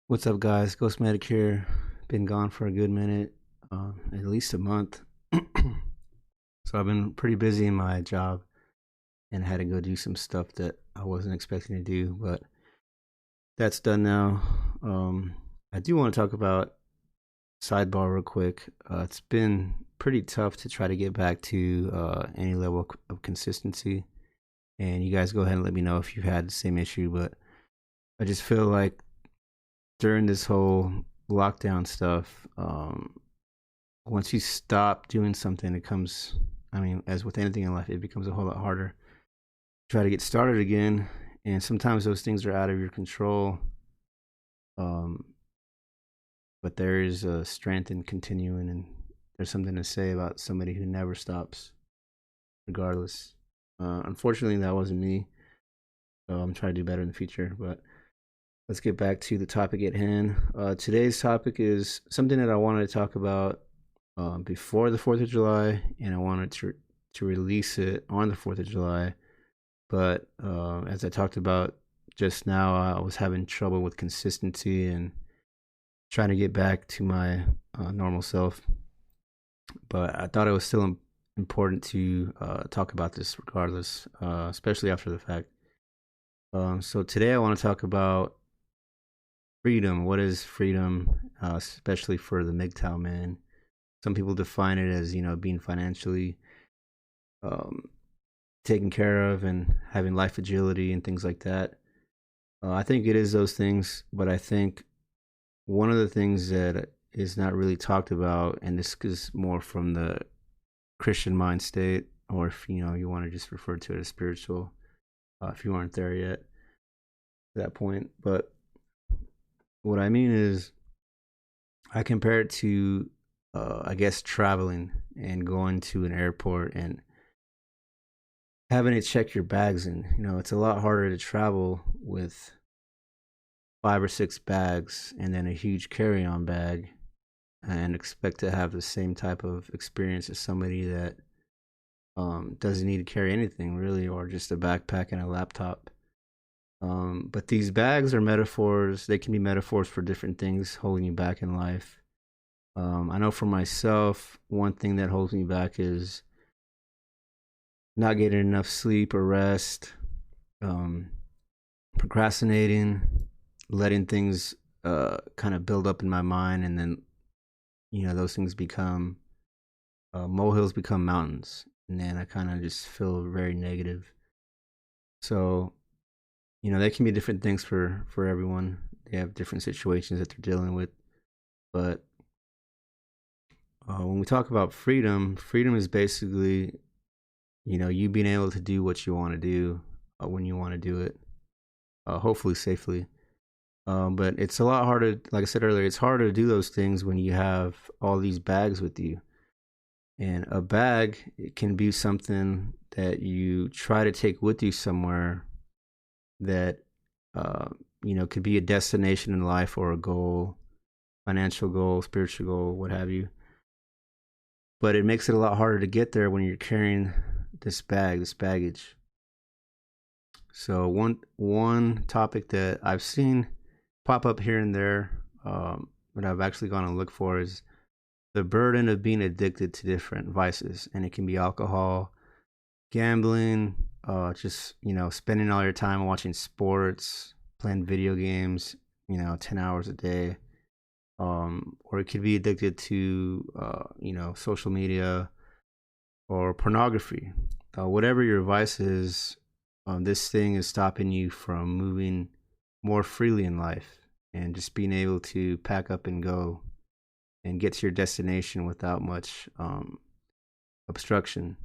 What's up, guys? Ghost Medic here. Been gone for a good minute, at least a month. So I've been pretty busy in my job and had to go do some stuff that I wasn't expecting to do, but that's done now. I do want to talk about sidebar real quick. It's been pretty tough to try to get back to any level of consistency, and you guys go ahead and let me know if you've had the same issue. But I just feel like during this whole lockdown stuff, once you stop doing something, it comes, I mean, as with anything in life, it becomes a whole lot harder to try to get started again. And sometimes those things are out of your control. Um, but there is a strength in continuing, and there's something to say about somebody who never stops, regardless. Unfortunately, that wasn't me. So I'm trying to do better in the future. But let's get back to the topic at hand. Today's topic is something that I wanted to talk about before the 4th of July, and I wanted to release it on the 4th of July. But as I talked about just now, I was having trouble with consistency and trying to get back to my normal self. But I thought it was still important to talk about this regardless, especially after the fact. So today I want to talk about freedom. What is freedom, especially for the MGTOW man? Some people define it as, being financially um, taken care of and having life agility and things like that. I think it is those things, but I think one of the things that is not really talked about, and this is more from the Christian mind state, or if you want to just refer to it as spiritual, if you aren't there yet at that point. But what I mean is, I compare it to, I guess, traveling and going to an airport and having to check your bags in. It's a lot harder to travel with 5 or 6 bags and then a huge carry-on bag and expect to have the same type of experience as somebody that doesn't need to carry anything really, or just a backpack and a laptop. But these bags are metaphors. They can be metaphors for different things holding you back in life. I know for myself, one thing that holds me back is not getting enough sleep or rest, um, procrastinating, letting things kind of build up in my mind, and then those things become molehills become mountains, and then I kind of just feel very negative. So they can be different things for everyone. They have different situations that they're dealing with, but when we talk about freedom, freedom is basically you being able to do what you want to do when you want to do it, hopefully safely. But it's a lot harder. Like I said earlier, it's harder to do those things when you have all these bags with you. And a bag, it can be something that you try to take with you somewhere that uh, could be a destination in life or a goal, financial goal, spiritual goal, what have you. But it makes it a lot harder to get there when you're carrying this baggage. So one topic that I've seen pop up here and there, but I've actually gone and looked for, is the burden of being addicted to different vices, and it can be alcohol, gambling, just spending all your time watching sports, playing video games, 10 hours a day, or it could be addicted to social media or pornography. Whatever your vice is, this thing is stopping you from moving more freely in life and just being able to pack up and go and get to your destination without much obstruction,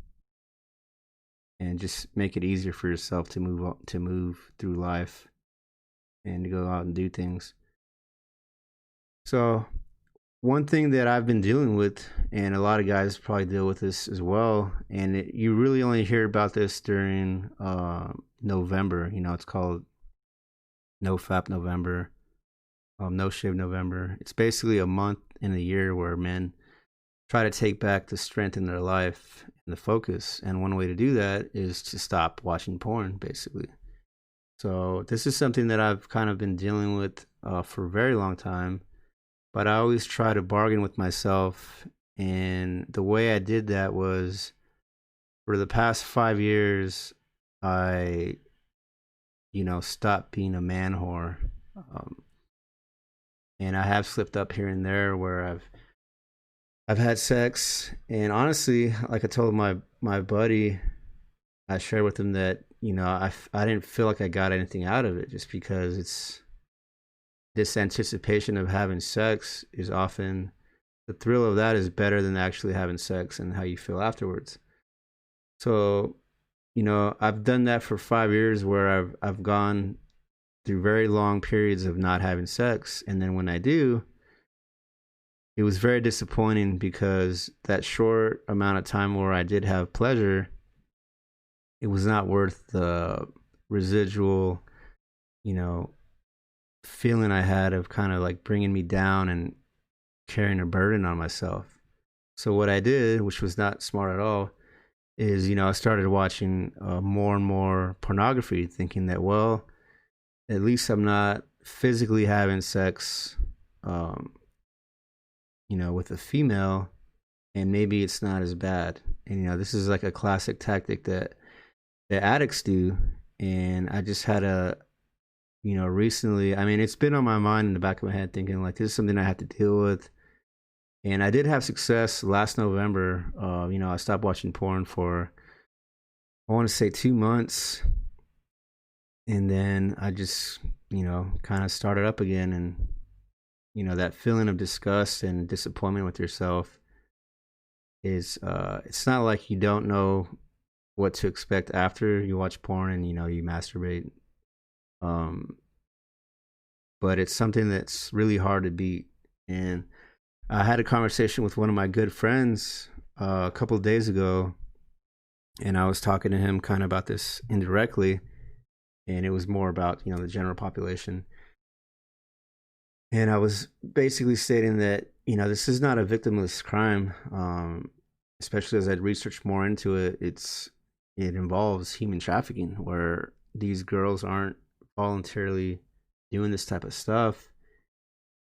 and just make it easier for yourself to move through life and to go out and do things. So one thing that I've been dealing with, and a lot of guys probably deal with this as well, and you really only hear about this during November. It's called No Fap November, No Shave November. It's basically a month in a year where men try to take back the strength in their life and the focus. And one way to do that is to stop watching porn, basically. So this is something that I've kind of been dealing with for a very long time, but I always try to bargain with myself. And the way I did that was for the past 5 years, I, stopped being a man whore. Um, and I have slipped up here and there where I've had sex, and honestly, like I told my buddy, I shared with him that I didn't feel like I got anything out of it, just because it's this anticipation of having sex is often the thrill of that is better than actually having sex and how you feel afterwards. So, I've done that for 5 years where I've gone through very long periods of not having sex, and then when I do, it was very disappointing because that short amount of time where I did have pleasure, it was not worth the residual, you know, feeling I had of kind of like bringing me down and carrying a burden on myself. So what I did, which was not smart at all, is I started watching more and more pornography, thinking that, well, at least I'm not physically having sex, um, with a female, and maybe it's not as bad. And this is like a classic tactic that the addicts do. And I just had a recently, I mean, it's been on my mind in the back of my head, thinking like this is something I have to deal with. And I did have success last November. I stopped watching porn for, I want to say, 2 months, and then I just kind of started up again. And that feeling of disgust and disappointment with yourself is it's not like you don't know what to expect after you watch porn and you masturbate, um but it's something that's really hard to beat. And I had a conversation with one of my good friends a couple of days ago, and I was talking to him kind of about this indirectly, and it was more about the general population. And I was basically stating that this is not a victimless crime, especially as I'd researched more into it. It involves human trafficking, where these girls aren't voluntarily doing this type of stuff.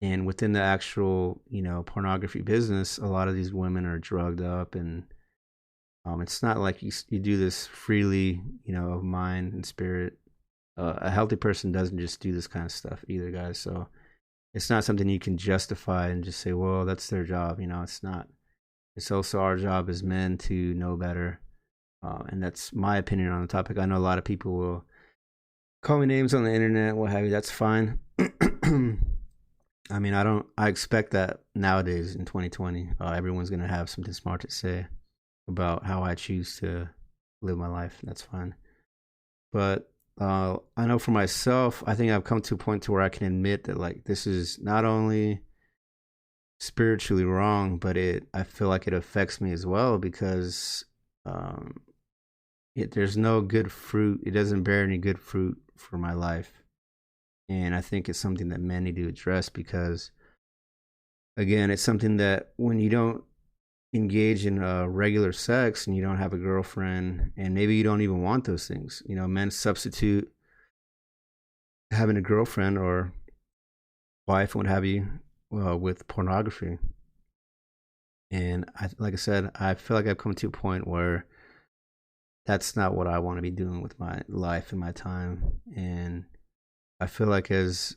And within the actual pornography business, a lot of these women are drugged up, and it's not like you do this freely, of mind and spirit. A healthy person doesn't just do this kind of stuff either, guys. So it's not something you can justify and just say, well, that's their job. It's not. It's also our job as men to know better. And that's my opinion on the topic. I know a lot of people will call me names on the internet, what have you. That's fine. I mean, I expect that nowadays in 2020, everyone's going to have something smart to say about how I choose to live my life. That's fine. But I know for myself, I think I've come to a point to where I can admit that like this is not only spiritually wrong, but I feel like it affects me as well, because um, there's no good fruit. It doesn't bear any good fruit for my life. And I think it's something that men need to address, because again, it's something that when you don't engage in regular sex and you don't have a girlfriend, and maybe you don't even want those things, men substitute having a girlfriend or wife, what have you, with pornography. And like I said, I feel like I've come to a point where that's not what I want to be doing with my life and my time. And I feel like as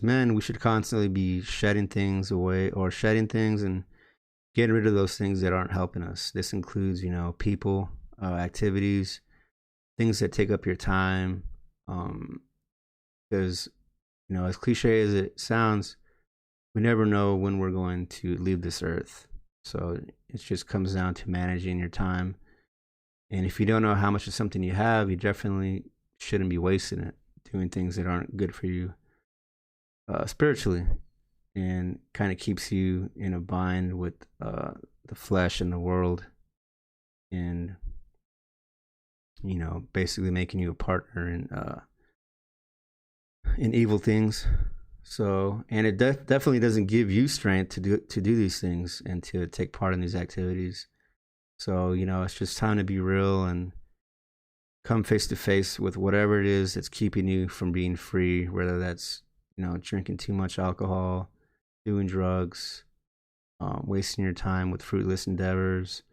men, we should constantly be shedding things away, or shedding things and getting rid of those things that aren't helping us. This includes, people, activities, things that take up your time. Because, as cliche as it sounds, we never know when we're going to leave this earth. So it just comes down to managing your time. And if you don't know how much of something you have, you definitely shouldn't be wasting it doing things that aren't good for you spiritually, and kind of keeps you in a bind with the flesh and the world, and basically making you a partner in evil things. So, and it definitely doesn't give you strength to do these things and to take part in these activities. So it's just time to be real and come face to face with whatever it is that's keeping you from being free, whether that's, drinking too much alcohol, doing drugs, wasting your time with fruitless endeavors,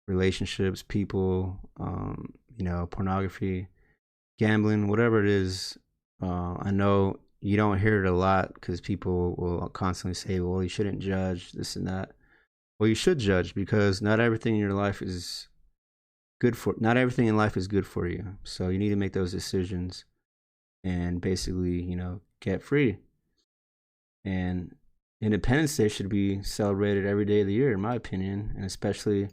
relationships, people, pornography, gambling, whatever it is. I know you don't hear it a lot because people will constantly say, well, you shouldn't judge this and that. Well, you should judge because not everything in your life is not everything in life is good for you. So you need to make those decisions and basically, get free. And Independence Day should be celebrated every day of the year, in my opinion, and especially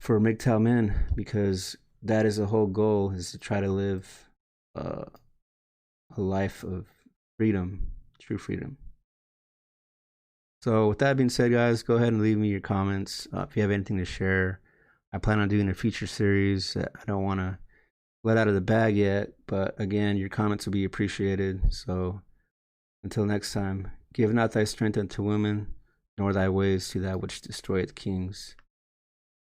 for MGTOW men, because that is the whole goal, is to try to live a life of freedom, true freedom. So with that being said, guys, go ahead and leave me your comments if you have anything to share. I plan on doing a feature series that I don't want to let out of the bag yet, but again, your comments will be appreciated. So until next time, give not thy strength unto women, nor thy ways to that which destroyeth kings.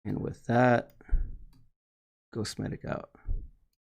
And with that, Ghostmatic out.